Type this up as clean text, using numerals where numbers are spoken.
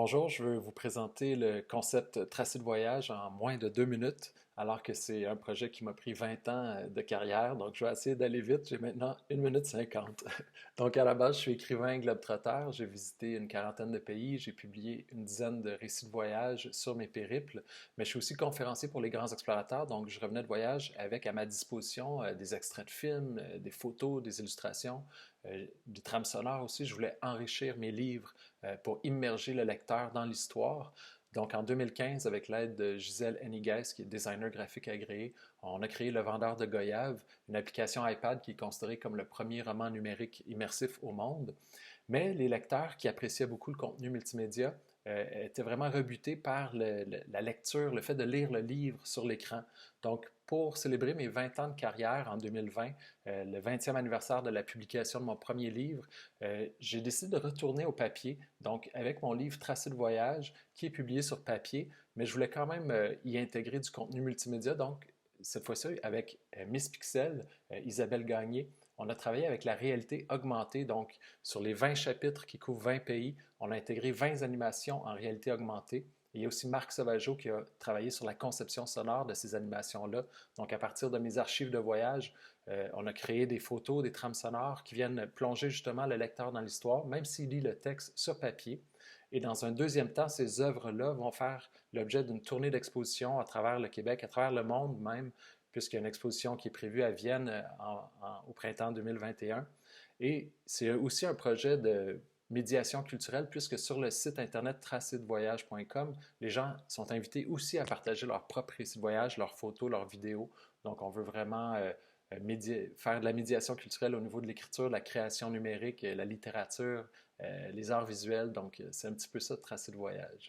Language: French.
Bonjour, je veux vous présenter le concept Tracé de voyage en moins de 2 minutes, alors que c'est un projet qui m'a pris 20 ans de carrière. Donc, je vais essayer d'aller vite. J'ai maintenant 1 minute 50. Donc, à la base, je suis écrivain globe-trotter. J'ai visité une quarantaine de pays. J'ai publié une dizaine de récits de voyage sur mes périples. Mais je suis aussi conférencier pour les grands explorateurs. Donc, je revenais de voyage avec à ma disposition des extraits de films, des photos, des illustrations, des trames sonores aussi. Je voulais enrichir mes livres pour immerger le lecteur dans l'histoire. Donc en 2015, avec l'aide de Gisèle Henigues, qui est designer graphique agréé, on a créé Le Vendeur de Goyave, une application iPad qui est considérée comme le premier roman numérique immersif au monde. Mais les lecteurs qui appréciaient beaucoup le contenu multimédia étaient vraiment rebutés par la lecture, le fait de lire le livre sur l'écran. Donc, pour célébrer mes 20 ans de carrière en 2020, le 20e anniversaire de la publication de mon premier livre, j'ai décidé de retourner au papier, donc avec mon livre Tracé de voyage, qui est publié sur papier, mais je voulais quand même y intégrer du contenu multimédia, donc cette fois-ci avec Miss Pixel, Isabelle Gagné. On a travaillé avec la réalité augmentée, donc sur les 20 chapitres qui couvrent 20 pays, on a intégré 20 animations en réalité augmentée. Et il y a aussi Marc Sauvageau qui a travaillé sur la conception sonore de ces animations-là. Donc, à partir de mes archives de voyage, on a créé des photos, des trames sonores qui viennent plonger justement le lecteur dans l'histoire, même s'il lit le texte sur papier. Et dans un deuxième temps, ces œuvres-là vont faire l'objet d'une tournée d'exposition à travers le Québec, à travers le monde même, puisqu'il y a une exposition qui est prévue à Vienne au printemps 2021. Et c'est aussi un projet de médiation culturelle, puisque sur le site internet tracédevoyage.com, les gens sont invités aussi à partager leurs propres récits de voyage, leurs photos, leurs vidéos. Donc, on veut vraiment faire de la médiation culturelle au niveau de l'écriture, la création numérique, la littérature, les arts visuels. Donc, c'est un petit peu ça, Tracé de voyage.